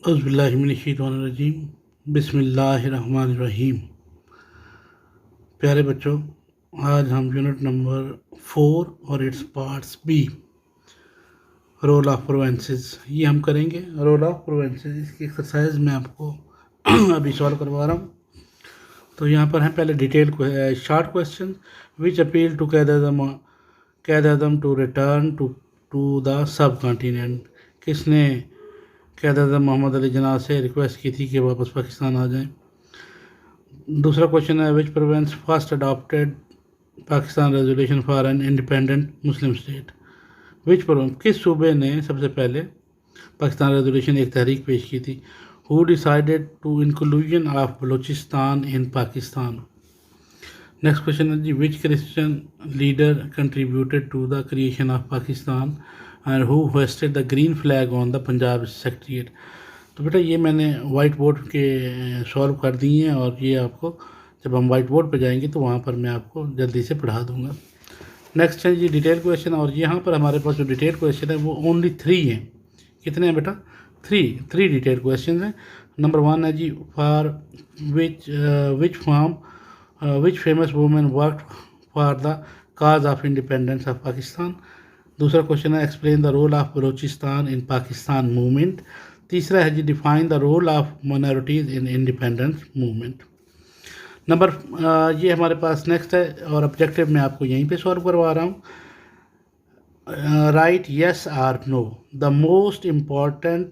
اعوذ باللہ من الشیطان الرجیم، بسم اللہ الرحمن الرحیم۔ پیارے بچوں، آج ہم یونٹ نمبر 4 اور its parts B, rule of provinces, یہ ہم کریں گے۔ رول آف پروونسز، اس کی ایکسرسائز میں آپ کو ابھی سالو کروا رہا ہوں۔ تو یہاں پر ہیں پہلے detail short question, which appeal to Quaid Azam to return to the subcontinent, کس نے قائد اعظم محمد علی جناح سے ریکویسٹ کی تھی کہ واپس پاکستان آ جائیں۔ دوسرا کویشچن ہے which province first adopted Pakistan resolution for an independent Muslim state, کس صوبے نے سب سے پہلے پاکستان ریزولیوشن ایک تحریک پیش کی تھی؟ Who decided to inclusion of Balochistan in Pakistan. Next question ہے جی which Christian leader contributed to the creation of Pakistan and who hoisted the green flag on the Punjab secretariat. تو بیٹا یہ میں نے وائٹ بورڈ کے سالو کر دی ہیں، اور یہ آپ کو جب ہم وائٹ بورڈ پہ جائیں گے تو وہاں پر میں آپ کو جلدی سے پڑھا دوں گا۔ نیکسٹ ہے جی ڈیٹیل کویشچن، اور یہاں پر ہمارے پاس جو ڈیٹیل کویشچن ہے وہ اونلی 3 ہیں۔ کتنے ہیں بیٹا؟ 3 ڈیٹیل کویشچن ہیں۔ نمبر 1 ہے جی for which famous woman worked for the cause of independence of Pakistan. دوسرا کویشچن ہے explain the role of Balochistan in Pakistan movement. تیسرا ہے جی define the role of minorities in independence movement. یہ ہمارے پاس نیکسٹ ہے، اور آبجیکٹیو میں آپ کو یہیں پہ سالو کروا رہا ہوں۔ Right yes or no, the most important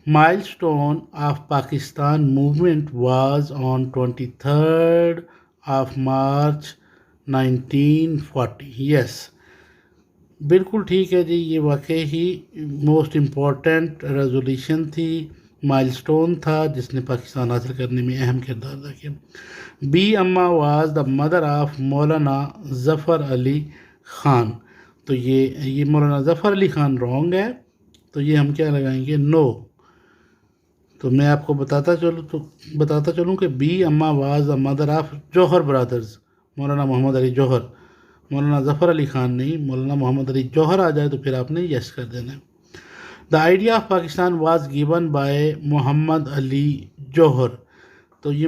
milestone of Pakistan movement was on 23rd of March 1940۔ یس بالکل ٹھیک ہے جی، یہ واقعی ہی موسٹ امپورٹنٹ ریزولیوشن تھی، مائلسٹون تھا جس نے پاکستان حاصل کرنے میں اہم کردار ادا کیا۔ Be Amma was the mother of مولانا ظفر علی خان۔ تو یہ مولانا ظفر علی خان رانگ ہے، تو یہ ہم کیا لگائیں گے؟ نو۔ تو میں آپ کو بتاتا چلوں کہ Bi Amma was the mother of Jauhar brothers, Maulana Muhammad Ali جوہر، مولانا ظفر علی خان نہیں۔ مولانا محمد علی جوہر آ جائے تو پھر آپ نے یس کر دینا ہے۔ The idea of Pakistan was given by Muhammad Ali Jauhar. تو یہ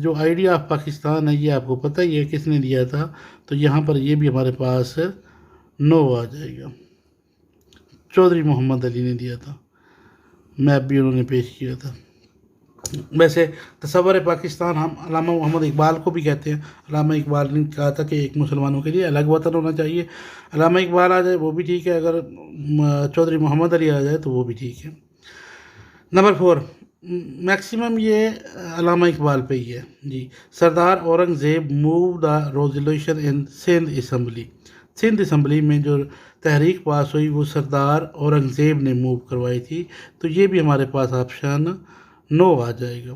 جو آئیڈیا آف پاکستان ہے یہ آپ کو پتہ ہی ہے کس نے دیا تھا، تو یہاں پر یہ بھی ہمارے پاس نو آ جائے گا۔ چودھری محمد علی نے دیا تھا، میپ بھی انہوں نے پیش کیا تھا۔ ویسے تصور پاکستان ہم علامہ محمد اقبال کو بھی کہتے ہیں۔ علامہ اقبال نے کہا تھا کہ ایک مسلمانوں کے لیے الگ وطن ہونا چاہیے۔ علامہ اقبال آ جائے وہ بھی ٹھیک ہے، اگر چودھری محمد علی آ جائے تو وہ بھی ٹھیک ہے۔ نمبر 4، میکسیمم یہ علامہ اقبال پہ ہی ہے جی۔ سردار اورنگ زیب move the resolution in Sindh assembly. Sindh assembly میں جو تحریک پاس ہوئی وہ سردار اورنگ زیب نے موو کروائی تھی، تو یہ بھی ہمارے پاس آپشن نو آ جائے گا۔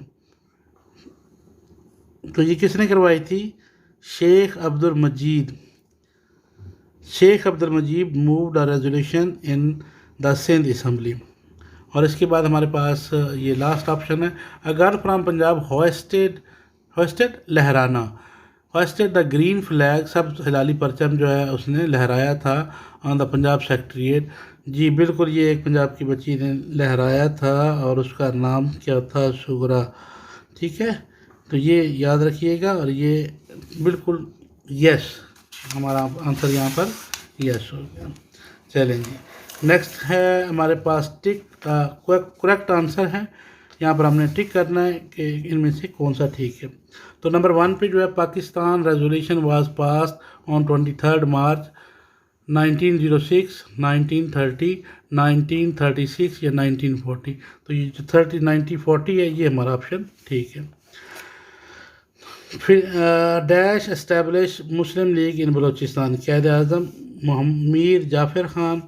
تو یہ کس نے کروائی تھی؟ Sheikh Abdul Majid move the resolution in the Sindh assembly. اور اس کے بعد ہمارے پاس یہ لاسٹ آپشن ہے، a girl from Punjab hoisted لہرانا، ہوسٹڈ دا گرین فلیگ، سب ہلالی پرچم جو ہے اس نے لہرایا تھا آن دا پنجاب سیکریٹریٹ۔ جی بالکل، یہ ایک پنجاب کی بچی نے لہرایا تھا اور اس کا نام کیا تھا؟ شگرا۔ ٹھیک ہے، تو یہ یاد رکھیے گا، اور یہ بالکل یس، ہمارا آنسر یہاں پر یس ہو گیا۔ چلیں جی، نیکسٹ ہے ہمارے پاس ٹک کا کریکٹ آنسر ہے۔ یہاں پر ہم نے ٹک کرنا ہے کہ ان میں سے کون سا ٹھیک ہے۔ تو نمبر 1 پہ جو ہے Pakistan resolution was passed on 23rd March 1906، 1930، 1936 یا 1940۔ تو یہ جو 1940 ہے یہ ہمارا آپشن ٹھیک ہے۔ پھر ڈیش اسٹیبلش مسلم لیگ ان بلوچستان، قائد اعظم میر جعفر خان،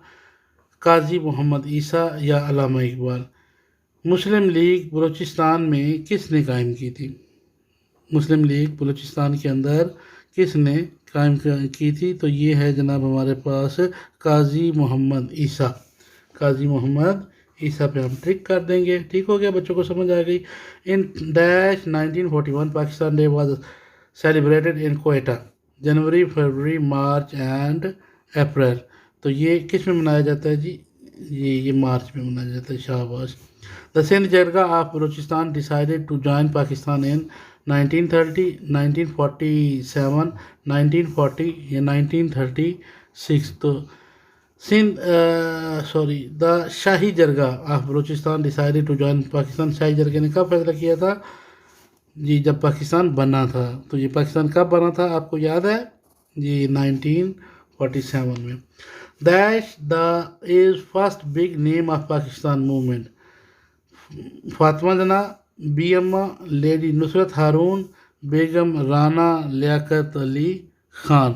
قاضی محمد عیسیٰ یا علامہ اقبال۔ مسلم لیگ بلوچستان میں کس نے قائم کی تھی؟ مسلم لیگ بلوچستان کے اندر کس نے قائم کی تھی؟ تو یہ ہے جناب ہمارے پاس قاضی محمد عیسیٰ۔ قاضی محمد عیسیٰ پہ ہم ٹک کر دیں گے۔ ٹھیک ہو گیا، بچوں کو سمجھ آ گئی۔ In dash 1941 Pakistan day was celebrated in Quetta, جنوری، فروری، مارچ اینڈ اپریل۔ تو یہ کس میں منایا جاتا ہے جی؟ یہ مارچ میں منایا جاتا ہے. شاباش. The Sindh Jargah of Balochistan decided to join Pakistan in 1930, 1947, 1940 یا 1936. تو the Shahi Jirga of Balochistan decided to join Pakistan. Shahi Jirga نے کب فیصلہ کیا تھا؟ جی جب پاکستان بنا تھا. تو یہ پاکستان کب بنا تھا آپ کو یاد ہے؟ جی 1947 میں. Dash the is first big name of Pakistan movement. Fatima جنا، بی اما، لیڈی نصرت ہارون، بیگم رانا لیاقت علی خان.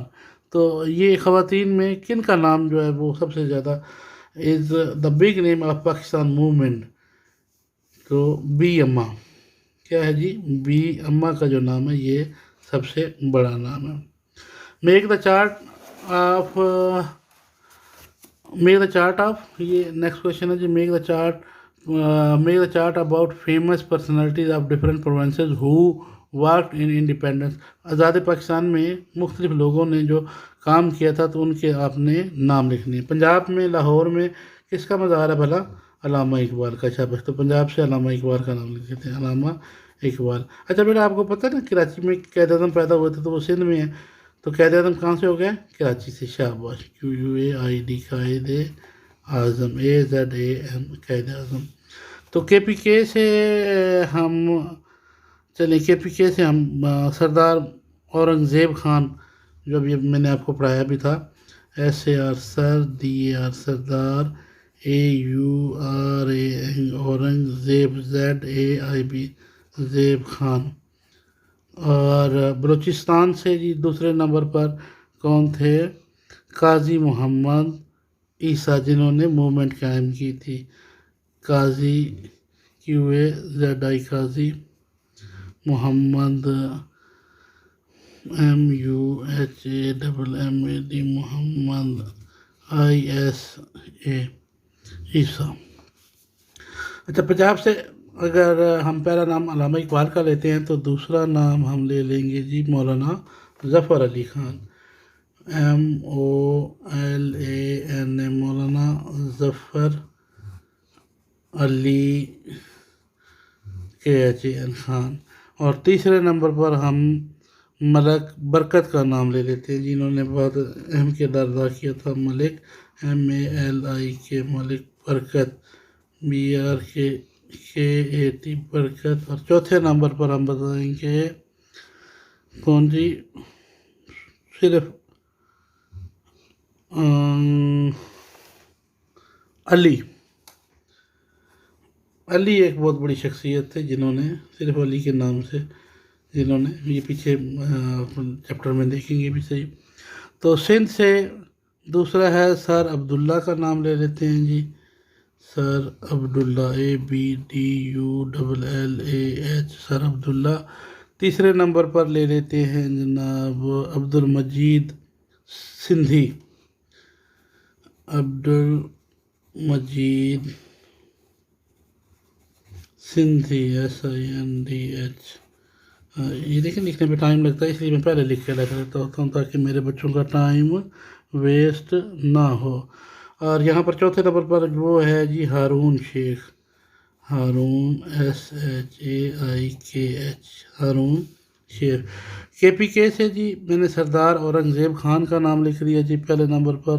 تو یہ خواتین میں کن کا نام جو ہے وہ سب سے زیادہ is the big name of Pakistan movement? تو بی اما. کیا ہے جی؟ بی اما کا جو نام ہے یہ سب سے بڑا نام ہے. میک دا چارٹ آف یہ نیکسٹ کوشچن ہے جی. Make the chart about famous personalities of different provinces who worked in independence. آزاد پاکستان میں مختلف لوگوں نے جو کام کیا تھا تو ان کے آپ نے نام لکھنے. پنجاب میں لاہور میں کس کا مزار ہے بھلا؟ علامہ اقبال کا. شاباش. تو پنجاب سے علامہ اقبال کا نام لکھ دیتے ہیں، علامہ اقبال. اچھا بیٹا آپ کو پتہ ہے نا کراچی میں قائد اعظم پیدا ہوئے تھے تو وہ سندھ میں ہے. تو قائد اعظم کہاں سے ہو گیا؟ کراچی سے. شاباش. QUAID Quaid Azam, AZAM Quaid Azam. تو کے پی کے سے ہم سردار اورنگزیب خان جو ابھی میں نے آپ کو پڑھایا بھی تھا. SAR سردار AURA اورنگزیب ZAIB زیب خان. اور بلوچستان سے جی دوسرے نمبر پر کون تھے؟ قاضی محمد عیسیٰ جنہوں نے موومنٹ قائم کی تھی. قاضی QAZI قاضی محمد MUHAMMAD محمد ISA عیسیٰ. اچھا پنجاب سے اگر ہم پہلا نام علامہ اقبال کا لیتے ہیں تو دوسرا نام ہم لے لیں گے جی مولانا ظفر علی خان. MOLANA مولانا ظفر علی KHAN خان. اور تیسرے نمبر پر ہم ملک برکت کا نام لے لیتے ہیں جنہوں نے بہت اہم کردار ادا کیا تھا. ملک MALIK ملک برکت BRKAT برکت. اور چوتھے نمبر پر ہم بتائیں گے کون جی؟ صرف علی ایک بہت بڑی شخصیت تھے جنہوں نے صرف علی کے نام سے جنہوں نے یہ پیچھے چیپٹر میں دیکھیں گے بھی صحیح. تو سندھ سے دوسرا ہے سر عبداللہ کا نام لے لیتے ہیں جی. سر عبداللہ ABDULLAH سر عبداللہ. تیسرے نمبر پر لے لیتے ہیں جناب عبد المجید سندھی. عبد المجید سندھی SINDH. یہ دیکھیں لکھنے پہ ٹائم لگتا ہے اس لیے میں پہلے لکھ کے رکھ لیتا ہوتا ہوں تاکہ میرے بچوں کا ٹائم ویسٹ نہ ہو. اور یہاں پر چوتھے نمبر پر وہ ہے جی ہارون شیخ. ہارون SHAIKH ہارون شیخ. KPK سے جی میں نے سردار اورنگزیب خان کا نام لکھ دیا جی پہلے نمبر پر.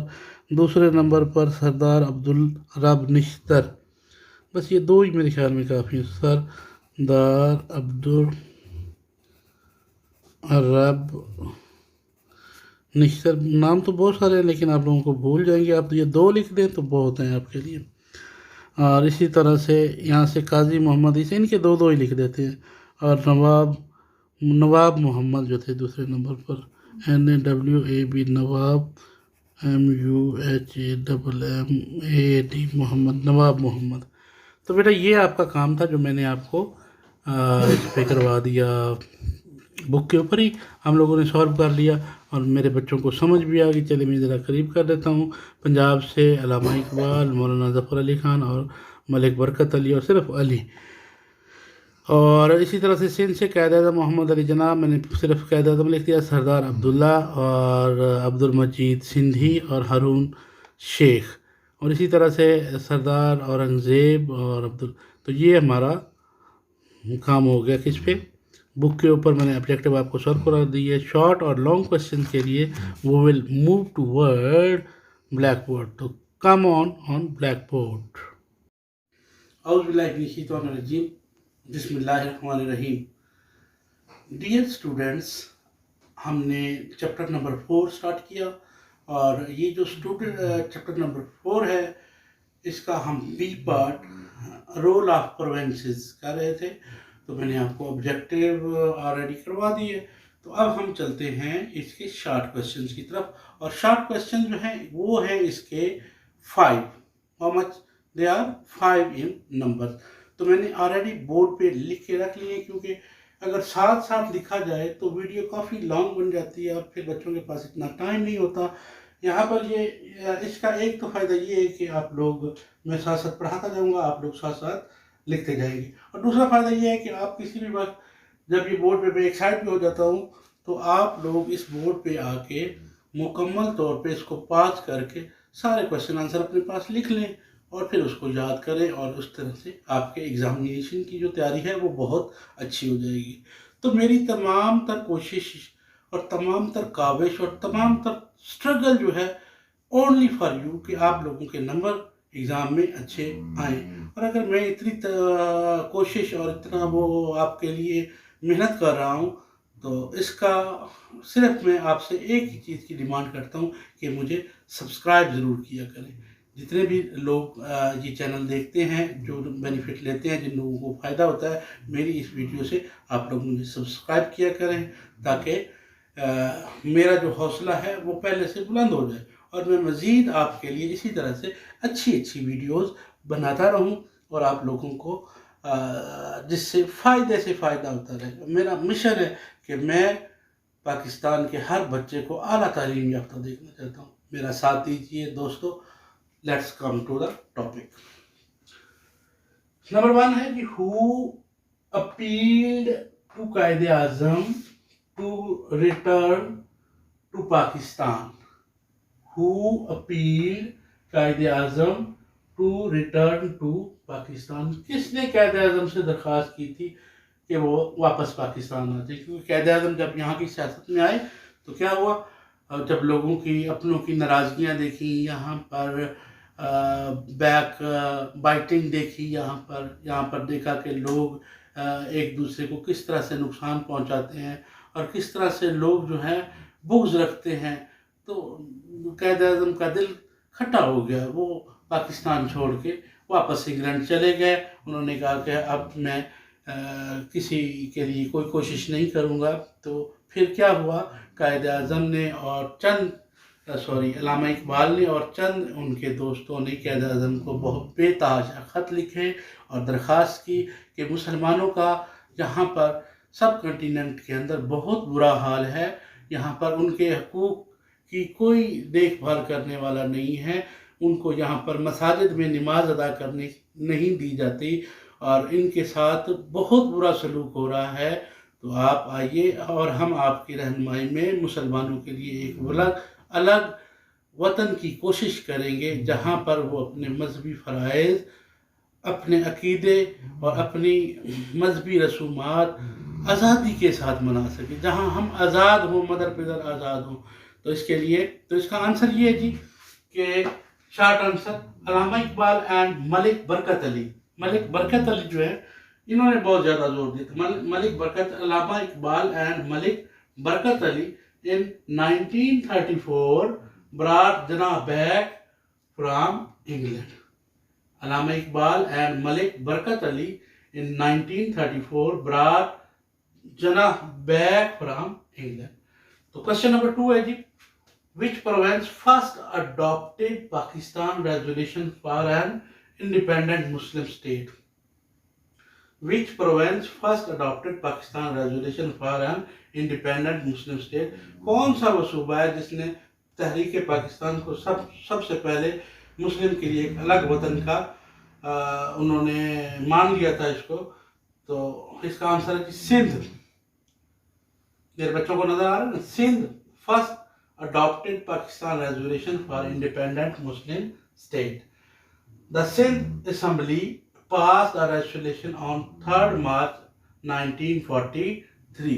دوسرے نمبر پر سردار عبدالرب نشتر. بس یہ دو ہی میرے خیال میں کافی ہیں. سردار عبدالرب نشتر. نام تو بہت سارے ہیں لیکن آپ لوگوں کو بھول جائیں گے. آپ یہ دو لکھ دیں تو بہت ہیں آپ کے لیے. اور اسی طرح سے یہاں سے قاضی محمد عیسیٰ ان کے دو ہی لکھ دیتے ہیں. اور نواب محمد جو تھے دوسرے نمبر پر NAWAB نواب MUHAMMAD محمد نواب محمد. تو بیٹا یہ آپ کا کام تھا جو میں نے آپ کو اس پہ کروا دیا. بک کے اوپر ہی ہم لوگوں نے سالو کر لیا اور میرے بچوں کو سمجھ بھی آ گئی. چلے میں ذرا قریب کر دیتا ہوں. پنجاب سے علامہ اقبال، مولانا ظفر علی خان اور ملک برکت علی اور صرف علی. اور اسی طرح سے سندھ سے قائد اعظم محمد علی جناح. میں نے صرف قائد اعظم لکھ دیا. سردار عبداللہ اور عبد المجید سندھی اور ہارون شیخ. اور اسی طرح سے سردار اورنگزیب اور تو یہ ہمارا کام ہو گیا کس پہ، بک کے اوپر. میں نے آبجیکٹیو آپ کو سرکولر دی ہے. شارٹ اور لانگ کوشچن کے لیے وہ will move toward blackboard. تو کم آن بلیک بورڈ. اعوذ باللہ من الشیطان الرجیم. بسم اللہ الرحمن الرحیم. ڈیئر اسٹوڈینٹس، ہم نے چیپٹر نمبر 4 سٹارٹ کیا، اور یہ جو چیپٹر نمبر 4 ہے اس کا ہم B part rule of provinces کر رہے تھے. تو میں نے آپ کو آبجیکٹیو آلریڈی کروا دی ہے. تو اب ہم چلتے ہیں اس کے شارٹ کویسچنز کی طرف. اور شارٹ کویسچن جو ہیں وہ ہیں اس کے 5. How much they are 5 in number. تو میں نے آلریڈی بورڈ پہ لکھ کے رکھ لیے، کیونکہ اگر ساتھ ساتھ لکھا جائے تو ویڈیو کافی لانگ بن جاتی ہے اور پھر بچوں کے پاس اتنا ٹائم نہیں ہوتا. یہاں پر اس کا ایک تو فائدہ یہ ہے کہ آپ لوگ، میں ساتھ ساتھ پڑھاتا جاؤں گا، آپ لوگ ساتھ ساتھ لکھتے جائیں گے. اور دوسرا فائدہ یہ ہے کہ آپ کسی بھی وقت جب یہ بورڈ پہ میں ایک سائڈ پہ ہو جاتا ہوں تو آپ لوگ اس بورڈ پہ آ کے مکمل طور پہ اس کو پاس کر کے سارے کویسچن آنسر اپنے پاس لکھ لیں اور پھر اس کو یاد کریں، اور اس طرح سے آپ کے ایگزامینیشن کی جو تیاری ہے وہ بہت اچھی ہو جائے گی. تو میری تمام تر کوشش اور تمام تر کاوش اور تمام تر اسٹرگل جو ہے اونلی فار یو، کہ آپ لوگوں کے نمبر ایگزام میں اچھے آئیں. اور اگر میں اتنی کوشش اور اتنا وہ آپ کے لیے محنت کر رہا ہوں تو اس کا صرف میں آپ سے ایک ہی چیز کی ڈیمانڈ کرتا ہوں کہ مجھے سبسکرائب ضرور کیا کریں. جتنے بھی لوگ یہ چینل دیکھتے ہیں، جو بینیفٹ لیتے ہیں، جن لوگوں کو فائدہ ہوتا ہے میری اس ویڈیو سے، آپ لوگ مجھے سبسکرائب کیا کریں تاکہ میرا جو حوصلہ ہے وہ پہلے سے بلند ہو جائے، اور میں مزید آپ کے لیے اسی طرح سے اچھی ویڈیوز بناتا رہوں اور آپ لوگوں کو جس سے فائدہ ہوتا رہے. میرا مشن ہے کہ میں پاکستان کے ہر بچے کو اعلیٰ تعلیم یافتہ دیکھنا چاہتا ہوں. میرا ساتھ دیجیے دوستو. Let's come to the topic. Number 1 ہے کہ who appealed to Quaid Azam to return to Pakistan. Who appealed Quaid Azam to return to Pakistan. کس نے قائد اعظم سے درخواست کی تھی کہ وہ واپس پاکستان آ جائے؟ کیونکہ قائد اعظم جب یہاں کی سیاست میں آئے تو کیا ہوا، جب لوگوں کی اپنوں کی ناراضگیاں دیکھی، یہاں پر بیک بائٹنگ دیکھی، یہاں پر دیکھا کہ لوگ ایک دوسرے کو کس طرح سے نقصان پہنچاتے ہیں اور کس طرح سے لوگ جو ہیں بغض رکھتے ہیں، تو قائد اعظم کا دل کھٹا ہو گیا. وہ پاکستان چھوڑ کے واپس انگلینڈ چلے گئے. انہوں نے کہا کہ اب میں کسی کے لیے کوئی کوشش نہیں کروں گا. تو پھر کیا ہوا، قائد اعظم نے اور علامہ اقبال نے اور چند ان کے دوستوں نے قائد اعظم کو بہت بے تحاشا خط لکھے اور درخواست کی کہ مسلمانوں کا یہاں پر سب کنٹیننٹ کے اندر بہت برا حال ہے. یہاں پر ان کے حقوق کی کوئی دیکھ بھال کرنے والا نہیں ہے. ان کو یہاں پر مساجد میں نماز ادا کرنے نہیں دی جاتی اور ان کے ساتھ بہت برا سلوک ہو رہا ہے. تو آپ آئیے اور ہم آپ کی رہنمائی میں مسلمانوں کے لیے ایک الگ وطن کی کوشش کریں گے، جہاں پر وہ اپنے مذہبی فرائض، اپنے عقیدے اور اپنی مذہبی رسومات آزادی کے ساتھ منا سکیں، جہاں ہم آزاد ہوں، مدر پدر آزاد ہوں. تو اس کا آنسر یہ ہے جی کہ short answer Allama Iqbal and ملک برکت علی. ملک برکت علی جو ہے انہوں نے بہت زیادہ زور دیا تھا. علامہ اقبال اینڈ ملک برکت علی in 1934 brought Jinnah back from England. Allama Iqbal and ملک برکت علی in 1934 brought Jinnah back from England. تو question number 2 ہے جی، which province first adopted Pakistan resolution for an independent Muslim state? Which province first adopted Pakistan resolution for an independent Muslim state? کون سا وہ صوبہ ہے جس نے تحریک پاکستان کو سب سے پہلے مسلم کے لیے ایک الگ وطن کا انہوں نے مان لیا تھا اس کو؟ تو اس کا آنسر ہے سندھ. میرے بچوں کو نظر آ رہا ہے نا، Sindh first adopted Pakistan resolution for independent Muslim state. The Sindh Assembly passed a resolution on 3rd March 1943.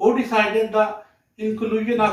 Who decided the inclusion of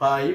5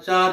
4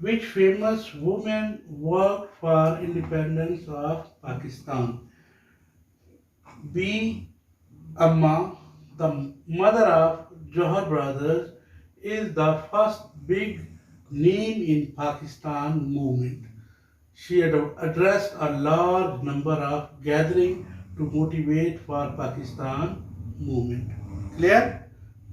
Which famous woman worked for independence of Pakistan? B. Amma, the mother of Johar brothers, is the first big name in Pakistan movement. She had addressed a large number of gatherings to motivate for Pakistan movement. Clear?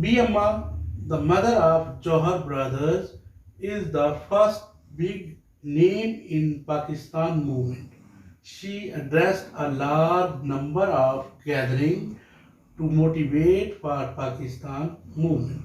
B. Amma, the mother of Johar brothers, is the first big name in Pakistan movement. She addressed a large number of gatherings to motivate for Pakistan movement.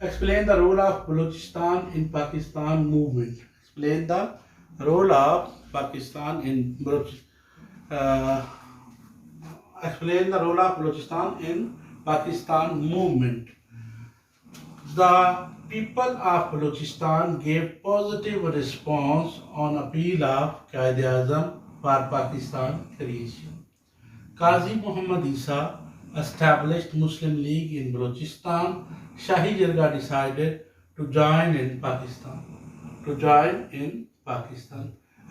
Explain the role of Balochistan in Pakistan movement. Explain the role of Pakistan in explain the role of Balochistan in Pakistan movement. The people of Balochistan gave positive response on appeal of Quaid-e-Azam for Pakistan creation. Qazi Muhammad Isa established Muslim League in Balochistan. Shahi Jirga decided to join in Pakistan.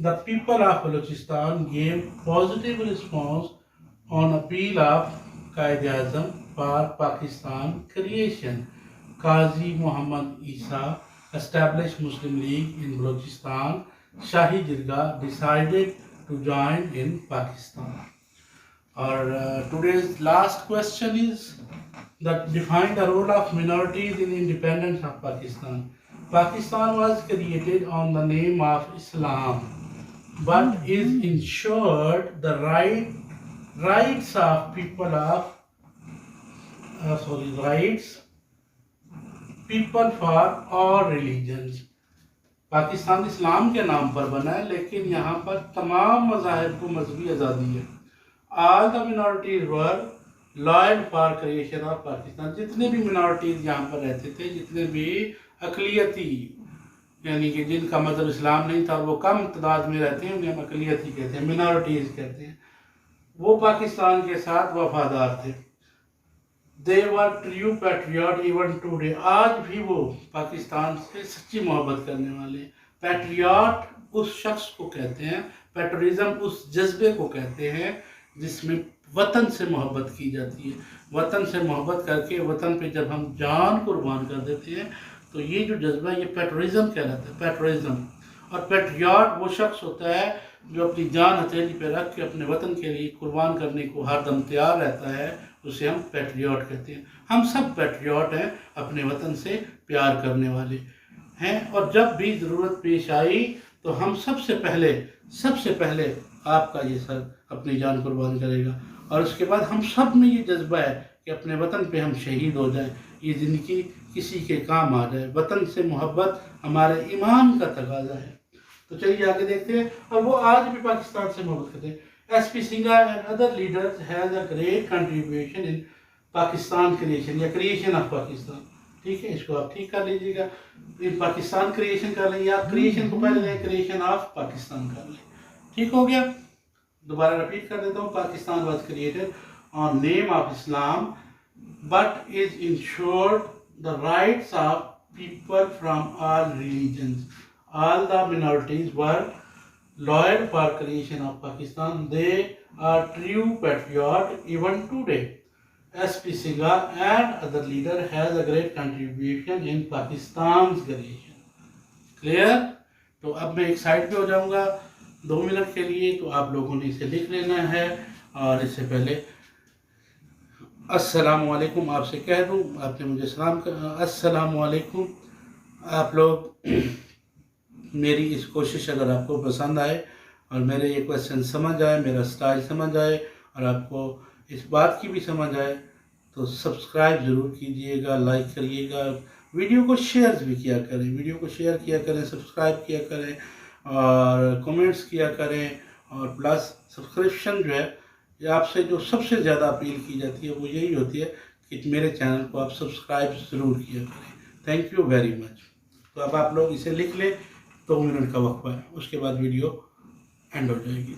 The people of Balochistan gave positive response on appeal of Quaid-e-Azam for Pakistan creation. Qazi Muhammad Isa established Muslim League in Balochistan, Shahi Jirga decided to join in Pakistan. Our today's last question is that define the role of minorities in independence of Pakistan. Pakistan was created on the name of Islam, but is ensured the rights of people of rights people for all religions. Pakistan اسلام کے نام پر بنا ہے لیکن یہاں پر تمام مذاہب کو مذہبی آزادی ہے. All the minorities were loyal for creation of Pakistan. جتنے بھی minorities یہاں پر رہتے تھے, جتنے بھی اقلیتی یعنی کہ جن کا مذہب اسلام نہیں تھا وہ کم تعداد میں رہتے ہیں, انہیں ہم اقلیتی کہتے ہیں, minorities کہتے ہیں, وہ پاکستان کے ساتھ وفادار تھے. They were true patriot even today. آج بھی وہ پاکستان سے سچی محبت کرنے والے ہیں. پیٹریاٹ اس شخص کو کہتے ہیں, پیٹریزم اس جذبے کو کہتے ہیں جس میں وطن سے محبت کی جاتی ہے. وطن سے محبت کر کے وطن پہ جب ہم جان قربان کر دیتے ہیں تو یہ جو جذبہ ہے یہ پیٹریزم کہلاتا ہے, پیٹریزم. اور پیٹریاٹ وہ شخص ہوتا ہے جو اپنی جان ہتھیلی پہ رکھ کے اپنے وطن کے لیے قربان کرنے کو ہر دم تیار رہتا ہے, اسے ہم پیٹریاٹ کہتے ہیں. ہم سب پیٹریاٹ ہیں, اپنے وطن سے پیار کرنے والے ہیں, اور جب بھی ضرورت پیش آئی تو ہم سب سے پہلے آپ کا یہ سر اپنی جان قربان کرے گا. اور اس کے بعد ہم سب میں یہ جذبہ ہے کہ اپنے وطن پہ ہم شہید ہو جائیں, یہ زندگی کسی کے کام آ جائے. وطن سے محبت ہمارے ایمان کا تقاضا ہے. تو چلیے آگے دیکھتے ہیں. اور وہ آج بھی پاکستان سے محبت کرتے ہیں. S P Singha and other leaders has a great contribution in Pakistan creation یا creation of Pakistan. ٹھیک ہے, اس کو آپ ٹھیک کر لیجیے گا. پاکستان کریشن کر لیں یا کریشن کو پہلے لیں, کریشن آف پاکستان کر لیں. ٹھیک ہو گیا. دوبارہ رپیٹ کر دیتا ہوں. Pakistan was created on name of Islam but is ensured the rights of people from all religions. All the minorities were loyal for creation of Pakistan. They are true patriot even today. S.P. Singha and other leader has a great contribution in Pakistan's creation. Clear? تو اب میں ایک site پہ ہو جاؤں گا 2 minute کے لیے, تو آپ لوگوں نے اسے لکھ لینا ہے. اور اس سے پہلے السلام علیکم آپ سے کہہ دوں, آپ نے مجھے سلام کہا. السلام علیکم. آپ لوگ میری اس کوشش اگر آپ کو پسند آئے اور میرے یہ کویسچن سمجھ آئے, میرا سٹائل سمجھ آئے اور آپ کو اس بات کی بھی سمجھ آئے تو سبسکرائب ضرور کیجئے گا, لائک کریے گا, ویڈیو کو شیئر بھی کیا کریں, سبسکرائب کیا کریں اور کمنٹس کیا کریں. اور پلس سبسکرپشن جو ہے یہ آپ سے جو سب سے زیادہ اپیل کی جاتی ہے وہ یہی ہوتی ہے کہ میرے چینل کو آپ سبسکرائب ضرور کیا کریں. Thank you very much. تو اب آپ لوگ اسے لکھ لیں, 2 منٹ کا وقفہ ہے, اس کے بعد ویڈیو اینڈ ہو جائے گی.